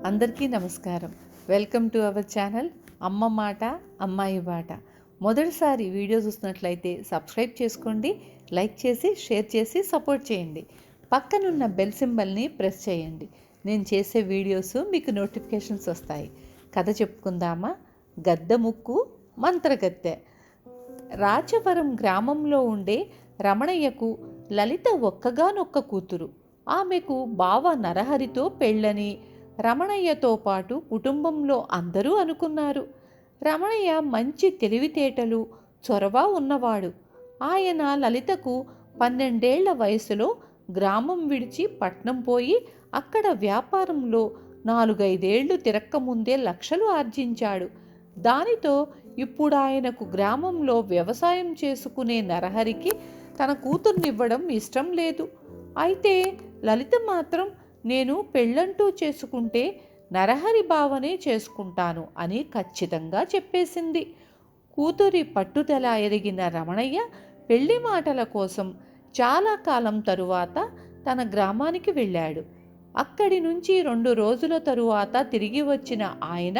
అందరికీ నమస్కారం. Welcome to our channel అమ్మ మాట అమ్మాయి బాట. మొదటిసారి వీడియో చూసినట్లయితే సబ్స్క్రైబ్ చేసుకోండి, లైక్ చేసి షేర్ చేసి సపోర్ట్ చేయండి. పక్కనున్న బెల్ సింబల్ని ప్రెస్ చేయండి. నేను చేసే వీడియోస్ మీకు నోటిఫికేషన్స్ వస్తాయి. కథ చెప్పుకుందామా? గద్ద ముక్కు మంత్రగత్తె. రాచవరం గ్రామంలో ఉండే రమణయ్యకు లలిత ఒక్కగానొక్క కూతురు. ఆమెకు బావ నరహరితో పెళ్ళని రమణయ్యతో పాటు కుటుంబంలో అందరూ అనుకున్నారు. రమణయ్య మంచి తెలివితేటలు, చొరవ ఉన్నవాడు. ఆయన లలితకు 12 ఏళ్ల వయసులో గ్రామం విడిచి పట్నం పోయి అక్కడ వ్యాపారంలో 4-5 ఏళ్లు తిరక్కముందే లక్షలు ఆర్జించాడు. దానితో ఇప్పుడు ఆయనకు గ్రామంలో వ్యవసాయం చేసుకునే నరహరికి తన కూతుర్నివ్వడం ఇష్టం లేదు. అయితే లలిత మాత్రం నేను పెళ్ళంటూ చేసుకుంటే నరహరి బావనే చేసుకుంటాను అని ఖచ్చితంగా చెప్పేసింది. కూతురి పట్టుదల ఎరిగిన రమణయ్య పెళ్లి మాటల కోసం చాలా కాలం తరువాత తన గ్రామానికి వెళ్ళాడు. అక్కడి నుంచి 2 రోజుల తరువాత తిరిగి వచ్చిన ఆయన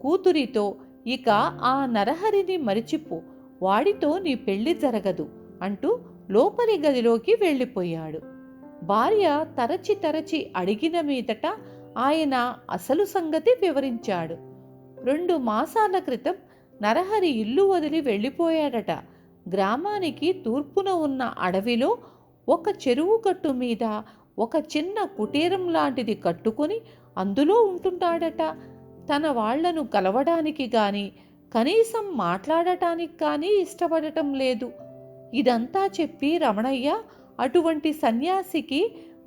కూతురితో, ఇక ఆ నరహరిని మరిచిపో, వాడితో నీ పెళ్లి జరగదు అంటూ లోపలి గదిలోకి వెళ్ళిపోయాడు. భార్య తరచి అడిగిన మీదట ఆయన అసలు సంగతి వివరించాడు. 2 మాసాల క్రితం నరహరి ఇల్లు వదిలి వెళ్ళిపోయాడట. గ్రామానికి తూర్పున ఉన్న అడవిలో ఒక చెరువు గట్టు మీద ఒక చిన్న కుటీరం లాంటిది కట్టుకొని అందులో ఉంటున్నాడట. తన వాళ్లను కలవడానికి కానీ కనీసం మాట్లాడటానికి కానీ ఇష్టపడటం లేదు. ఇదంతా చెప్పి రమణయ్య, అటువంటి సన్యాసికి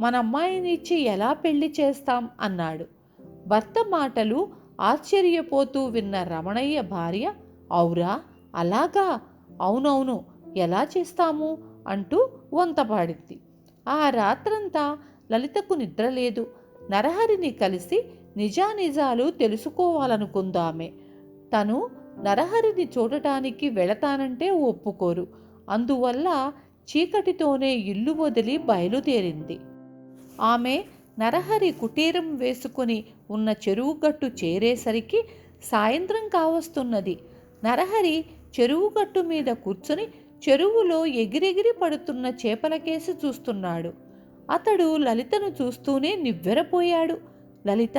మన అమ్మాయినిచ్చి ఎలా పెళ్లి చేస్తాం అన్నాడు. భర్త మాటలు ఆశ్చర్యపోతూ విన్న రమణయ్య భార్య, అవురా, అలాగా, అవునవును, ఎలా చేస్తాము అంటూ వంతపాడింది. ఆ రాత్రంతా లలితకు నిద్రలేదు. నరహరిని కలిసి నిజానిజాలు తెలుసుకోవాలనుకుందామే. తను నరహరిని చూడటానికి వెళతానంటే ఒప్పుకోరు. అందువల్ల చీకటితోనే ఇల్లు వదిలి బయలుదేరింది. ఆమె నరహరి కుటీరం వేసుకుని ఉన్న చెరువుగట్టు చేరేసరికి సాయంత్రం కావస్తున్నది. నరహరి చెరువుగట్టు మీద కూర్చుని చెరువులో ఎగిరెగిరి పడుతున్న చేపలకేసి చూస్తున్నాడు. అతడు లలితను చూస్తూనే నివ్వెరపోయాడు. లలిత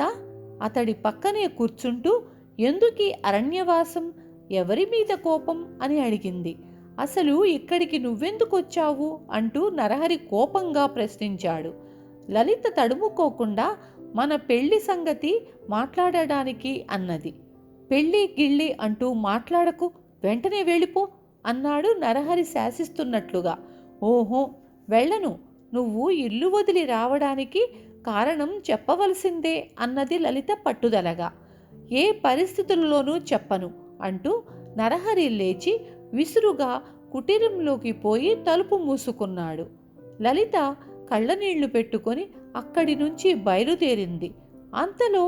అతడి పక్కనే కూర్చుంటూ, ఎందుకీ అరణ్యవాసం, ఎవరి మీద కోపం అని అడిగింది. అసలు ఇక్కడికి నువ్వెందుకొచ్చావు అంటూ నరహరి కోపంగా ప్రశ్నించాడు. లలిత తడుముకోకుండా, మన పెళ్లి సంగతి మాట్లాడడానికి అన్నది. పెళ్ళి గిళ్ళి అంటూ మాట్లాడకు, వెంటనే వెళ్ళిపో అన్నాడు నరహరి శాసిస్తున్నట్లుగా. ఓహో, వెళ్ళను, నువ్వు ఇల్లు వదిలి రావడానికి కారణం చెప్పవలసిందే అన్నది లలిత పట్టుదలగా. ఏ పరిస్థితుల్లోనూ చెప్పను అంటూ నరహరి లేచి విసురుగా కుటీరంలోకి పోయి తలుపు మూసుకున్నాడు. లలిత కళ్ళనీళ్లు పెట్టుకొని అక్కడి నుంచి బయలుదేరింది. అంతలో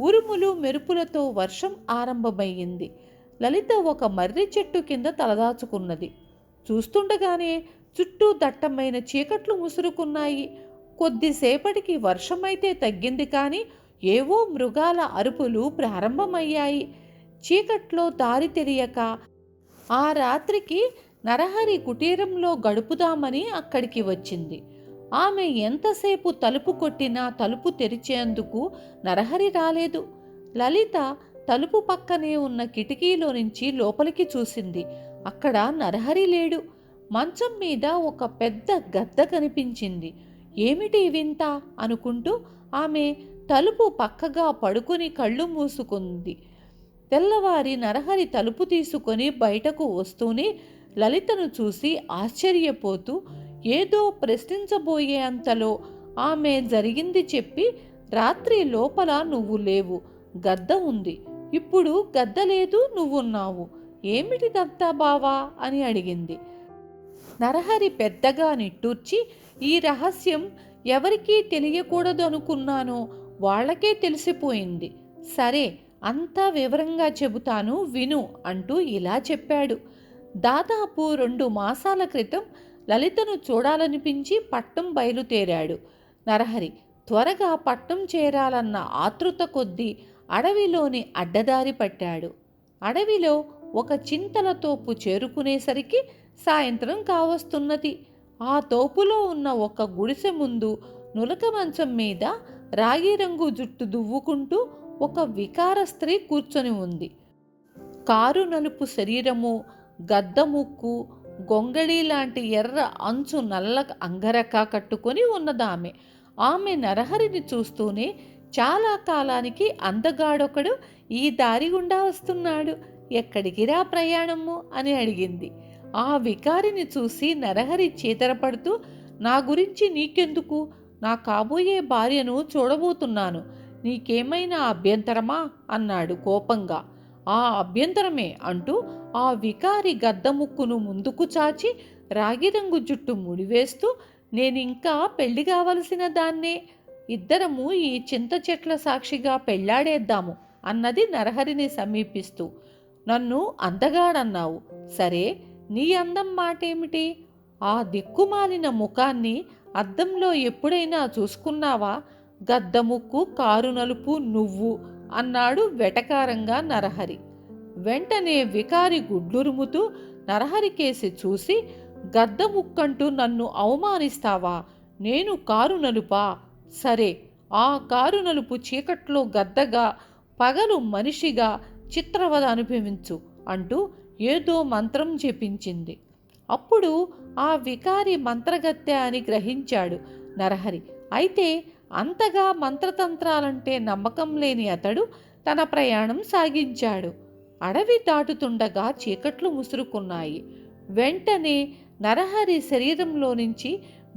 ఉరుములు మెరుపులతో వర్షం ఆరంభమయ్యింది. లలిత ఒక మర్రి చెట్టు కింద తలదాచుకున్నది. చూస్తుండగానే చుట్టూ దట్టమైన చీకట్లు ముసురుకున్నాయి. కొద్దిసేపటికి వర్షమైతే తగ్గింది, కానీ ఏవో మృగాల అరుపులు ప్రారంభమయ్యాయి. చీకట్లో దారి తెలియక ఆ రాత్రికి నరహరి కుటీరంలో గడుపుదామని అక్కడికి వచ్చింది. ఆమె ఎంతసేపు తలుపు కొట్టినా తలుపు తెరిచేందుకు నరహరి రాలేదు. లలిత తలుపు పక్కనే ఉన్న కిటికీలో నుంచి లోపలికి చూసింది. అక్కడ నరహరి లేడు. మంచం మీద ఒక పెద్ద గద్ద కనిపించింది. ఏమిటి వింత అనుకుంటూ ఆమె తలుపు పక్కగా పడుకుని కళ్ళు మూసుకుంది. తెల్లవారి నరహరి తలుపు తీసుకొని బయటకు వస్తూనే లలితను చూసి ఆశ్చర్యపోతూ ఏదో ప్రశ్నించబోయే అంతలో ఆమె జరిగింది చెప్పి, రాత్రి లోపల నువ్వు లేవు, గద్ద ఉంది, ఇప్పుడు గద్ద లేదు, నువ్వున్నావు, ఏమిటిదంతా బావా అని అడిగింది. నరహరి పెద్దగా నిట్టూర్చి, ఈ రహస్యం ఎవరికీ తెలియకూడదు అనుకున్నానో వాళ్ళకే తెలిసిపోయింది. సరే, అంతా వివరంగా చెబుతాను విను అంటూ ఇలా చెప్పాడు. దాదాపు 2 మాసాల క్రితం లలితను చూడాలనిపించి పట్నం బయలుదేరాడు నరహరి. త్వరగా పట్నం చేరాలన్న ఆతృత కొద్దీ అడవిలోని అడ్డదారి పట్టాడు. అడవిలో ఒక చింతల తోపు చేరుకునేసరికి సాయంత్రం కావస్తున్నది. ఆ తోపులో ఉన్న ఒక గుడిసె ముందు నులక మంచం మీద రాగి రంగు జుట్టు దువ్వుకుంటూ ఒక వికార స్త్రీ కూర్చొని ఉంది. కారు నలుపు శరీరము, గద్ద ముక్కు, గొంగళి లాంటి ఎర్ర అంచు నల్ల అంగరక కట్టుకొని ఉన్నదామె. ఆమె నరహరిని చూస్తూనే చాలా కాలానికి అందగాడొకడు ఈ దారి గుండా వస్తున్నాడు, ఎక్కడికిరా ప్రయాణము అని అడిగింది. ఆ వికారిని చూసి నరహరి చీతరపడుతూ, నా గురించి నీకెందుకు, నా కాబోయే భార్యను చూడబోతున్నాను, నీకేమైనా అభ్యంతరమా అన్నాడు కోపంగా. ఆ అభ్యంతరమే అంటూ ఆ వికారి గద్దముక్కును ముందుకు చాచి రాగిరంగు జుట్టు ముడివేస్తూ, నేనింకా పెళ్లి కావలసిన దాన్నే, ఇద్దరము ఈ చింత చెట్ల సాక్షిగా పెళ్లాడేద్దాము అన్నది నరహరిని సమీపిస్తూ. నన్ను అందగాడన్నావు, సరే నీ అందం మాటేమిటి? ఆ దిక్కుమాలిన ముఖాన్ని అద్దంలో ఎప్పుడైనా చూసుకున్నావా? గద్దముక్కు, కారు నలుపు నువ్వు అన్నాడు వెటకారంగా నరహరి. వెంటనే వికారి గుడ్లురుముతూ నరహరి కేసి చూసి, గద్దముక్కంటూ నన్ను అవమానిస్తావా? నేను కారు నలుపా? సరే, ఆ కారు నలుపు చీకట్లో గద్దగా, పగలు మనిషిగా చిత్రవద అనుభవించు అంటూ ఏదో మంత్రం జపించింది. అప్పుడు ఆ వికారి మంత్రగత్తె అని గ్రహించాడు నరహరి. అయితే అంతగా మంత్రతంత్రాలంటే నమ్మకం లేని అతడు తన ప్రయాణం సాగించాడు. అడవి దాటుతుండగా చీకట్లు ముసురుకున్నాయి. వెంటనే నరహరి శరీరంలో నుంచి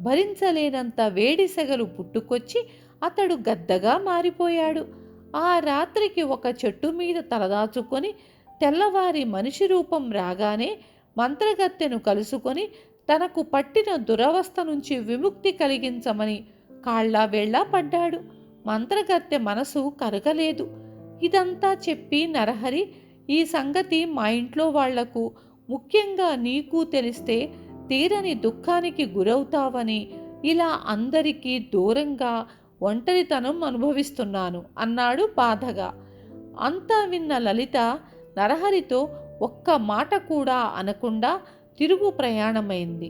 భరించలేనంత వేడి సెగలు పుట్టుకొచ్చి అతడు గద్దగా మారిపోయాడు. ఆ రాత్రికి ఒక చెట్టు మీద తలదాచుకొని తెల్లవారి మనిషి రూపం రాగానే మంత్రగత్తెను కలుసుకొని తనకు పట్టిన దురవస్థ నుంచి విముక్తి కలిగించమని కాళ్ళ వేళ్ళ పడ్డాడు. మంత్రగత్తె మనసు కరగలేదు. ఇదంతా చెప్పి నరహరి, ఈ సంగతి మా ఇంట్లో వాళ్లకు, ముఖ్యంగా నీకు తెలిస్తే తీరని దుఃఖానికి గురవుతావని ఇలా అందరికీ దూరంగా ఒంటరితనం అనుభవిస్తున్నాను అన్నాడు బాధగా. అంతా విన్న లలిత నరహరితో ఒక్క మాట కూడా అనకుండా తిరుగు ప్రయాణమైంది.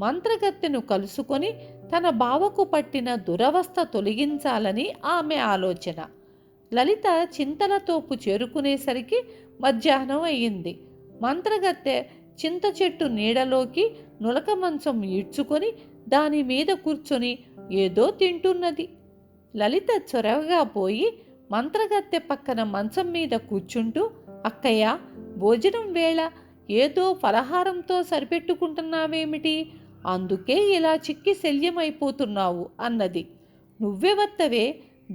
మంత్రగత్తెను కలుసుకొని తన బావకు పట్టిన దురవస్థ తొలగించాలని ఆమె ఆలోచన. లలిత చింతలతోపు చేరుకునేసరికి మధ్యాహ్నం అయ్యింది. మంత్రగత్తె చింత చెట్టు నీడలోకి నులక మంచం ఈడ్చుకొని దాని మీద కూర్చొని ఏదో తింటున్నది. లలిత చొరవగా పోయి మంత్రగత్తె పక్కన మంచం మీద కూర్చుంటూ, అక్కయ్య, భోజనం వేళ, ఏదో ఫలహారంతో సరిపెట్టుకుంటున్నావేమిటి? అందుకే ఇలా చిక్కి శల్యమైపోతున్నావు అన్నది. నువ్వెవత్తవే,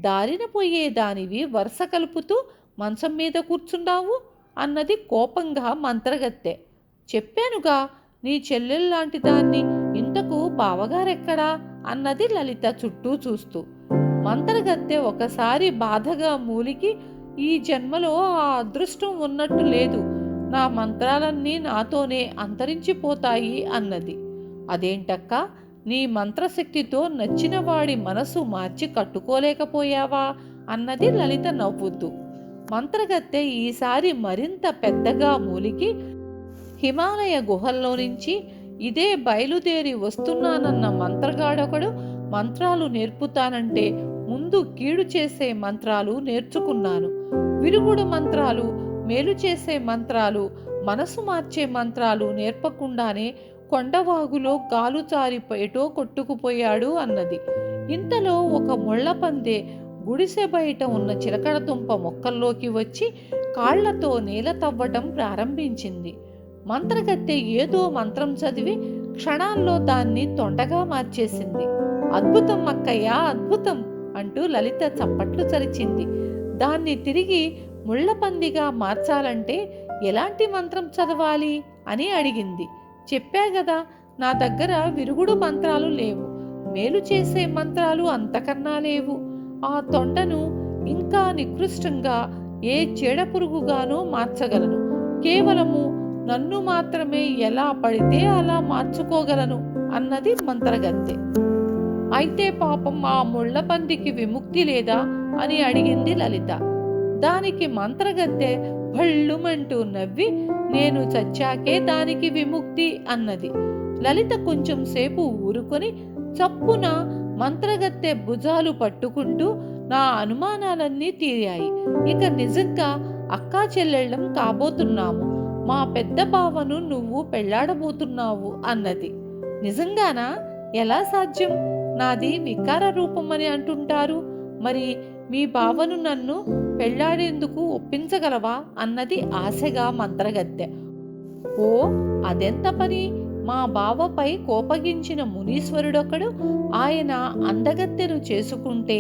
దారిన పోయేదానివి వరుస కలుపుతూ మంచం మీద కూర్చున్నావు అన్నది కోపంగా మంత్రగత్తె. చెప్పానుగా, నీ చెల్లెల్లాంటి దాన్ని, ఇంతకు బావగారెక్కడా అన్నది లలిత చుట్టూ చూస్తూ. మంత్రగత్తె ఒకసారి బాధగా మూలికి, ఈ జన్మలో ఆ అదృష్టం ఉన్నట్టు లేదు, నా మంత్రాలన్నీ నాతోనే అంతరించిపోతాయి అన్నది. అదేంటక్క, నీ మంత్రశక్తితో నచ్చిన వాడి మనసు మార్చి కట్టుకోలేకపోయావా అన్నది లలిత నవ్వుతూ. మంత్రగత్తె ఈసారి మరింత పెద్దగా మూలికి, హిమాలయ గుహల్లో నుంచి ఇదే బయలుదేరి వస్తున్నానన్న మంత్రగాడొకడు మంత్రాలు నేర్పుతానంటే ముందు కీడు చేసే మంత్రాలు నేర్చుకున్నాను. విరుగుడు మంత్రాలు, మేలు చేసే మంత్రాలు, మనసు మార్చే మంత్రాలు నేర్పకుండానే కొండవాగులో గాలు చారిపోయేటో కొట్టుకుపోయాడు అన్నది. ఇంతలో ఒక ముళ్లపందే గుడిసె బయట ఉన్న చిలకడదుంప మొక్కల్లోకి వచ్చి కాళ్లతో నేల తవ్వటం ప్రారంభించింది. మంత్రగత్తె ఏదో మంత్రం చదివి క్షణాల్లో దాన్ని తొండగా మార్చేసింది. అద్భుతం అక్కయ్య, అద్భుతం అంటూ లలిత చప్పట్లు చరిచింది. దాన్ని తిరిగి ముళ్లపందిగా మార్చాలంటే ఎలాంటి మంత్రం చదవాలి అని అడిగింది. చెప్పా గదా, నా దగ్గర విరుగుడు మంత్రాలు లేవు, మేలు చేసే మంత్రాలు అంతకన్నా లేవు. ఆ తొండను ఇంకా నికృష్టంగా ఏ చీడపురుగుగానో మార్చగలను. కేవలము నన్ను మాత్రమే ఎలా పడితే అలా మార్చుకోగలను అన్నది మంత్రగత్తె. అయితే పాపం ఆ ముళ్ళ పందికి విముక్తి లేదా అని అడిగింది లలిత. దానికి మంత్రగత్తె భళ్ళుమంటూ నవ్వి, నేను చచ్చాకే దానికి విముక్తి అన్నది. లలిత కొంచెం సేపు ఊరుకొని చప్పున మంత్రగత్తె భుజాలు పట్టుకుంటూ, నా అనుమానాలన్నీ తీరాయి. ఇక నిజంగా అక్కా చెల్లెళ్ళం కాబోతున్నాము. మా పెద్ద బావను నువ్వు పెళ్లాడబోతున్నావు అన్నది. నిజంగానా? ఎలా సాధ్యం? నాది వికార రూపమని అంటుంటారు. మరి మీ బావను నన్ను పెళ్లాడేందుకు ఒప్పించగలవా అన్నది ఆశగా మంత్రగత్తె. ఓ, అదెంత పని! మా బావపై కోపగించిన మునీశ్వరుడొకడు ఆయన అందగత్తెను చేసుకుంటే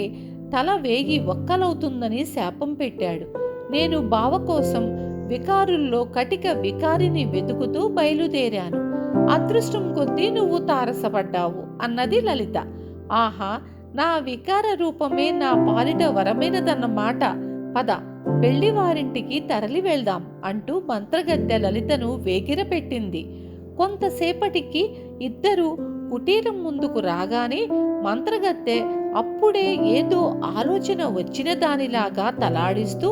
తల వేగి ఒక్కలవుతుందని శాపం పెట్టాడు. నేను బావ కోసం వికారుల్లో కటిక వికారిని వెతుకుతూ బయలుదేరాను. అదృష్టం కొద్దీ నువ్వు తారసపడ్డావు అన్నది లలిత. ఆహా, నా వికార రూపమే నా పాలిట వరమైనదన్నమాట. పద, పెళ్లివారింటికి తరలి వెళ్దాం అంటూ మంత్రగత్తె లలితను వేగిరపెట్టింది. కొంతసేపటికి ఇద్దరు కుటీరం ముందుకు రాగానే మంత్రగత్తె అప్పుడే ఏదో ఆలోచన వచ్చిన దానిలాగా తలాడిస్తూ,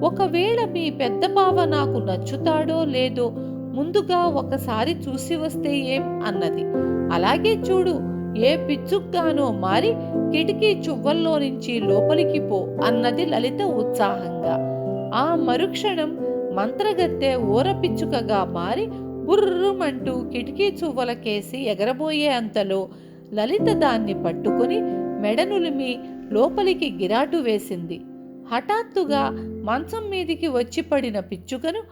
ఒకవేళ మీ పెద్ద బావ నాకు నచ్చుతాడో లేదో ముందుగా ఒకసారి చూసి వస్తే ఏం అన్నది. అలాగే చూడు, ఏ పిచ్చుగ్గానో మారి కిటికీ చువ్వల్లో నుంచి లోపలికి పో అన్నది లలిత ఉత్సాహంగా. ఆ మరుక్షణం మంత్రగత్తె ఊరపిచ్చుకగా మారి బుర్రుమంటూ కిటికీ చువ్వలకేసి ఎగరబోయే అంతలో లలిత దాన్ని పట్టుకుని మెడనులిమి లోపలికి గిరాటు వేసింది. హఠాత్తుగా మంచం మీదికి వచ్చి పడిన పిచ్చుకను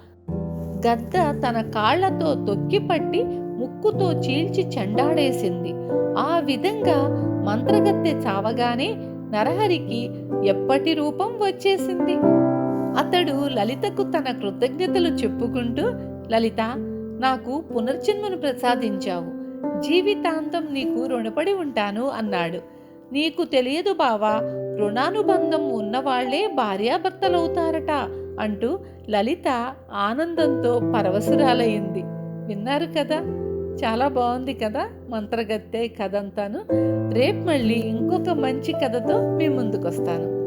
గద్ద తన కాళ్లతో తొక్కిపట్టి ముక్కుతో చీల్చి చెండాడేసింది. ఆ విధంగా మంత్రగత్తె చావగానే నరహరికి ఎప్పటి రూపం వచ్చేసింది. అతడు లలితకు తన కృతజ్ఞతలు చెప్పుకుంటూ, లలిత, నాకు పునర్జన్మను ప్రసాదించావు. జీవితాంతం నీకు రుణపడి ఉంటాను అన్నాడు. నీకు తెలియదు బావా, రుణానుబంధం ఉన్నవాళ్లే భార్యాభర్తలవుతారట అంటూ లలిత ఆనందంతో పరవశురాలయ్యింది. విన్నారు కదా? చాలా బాగుంది కదా మంత్రగత్తె కథ అంతాను. రేపు మళ్ళీ ఇంకొక మంచి కథతో మీ ముందుకొస్తాను.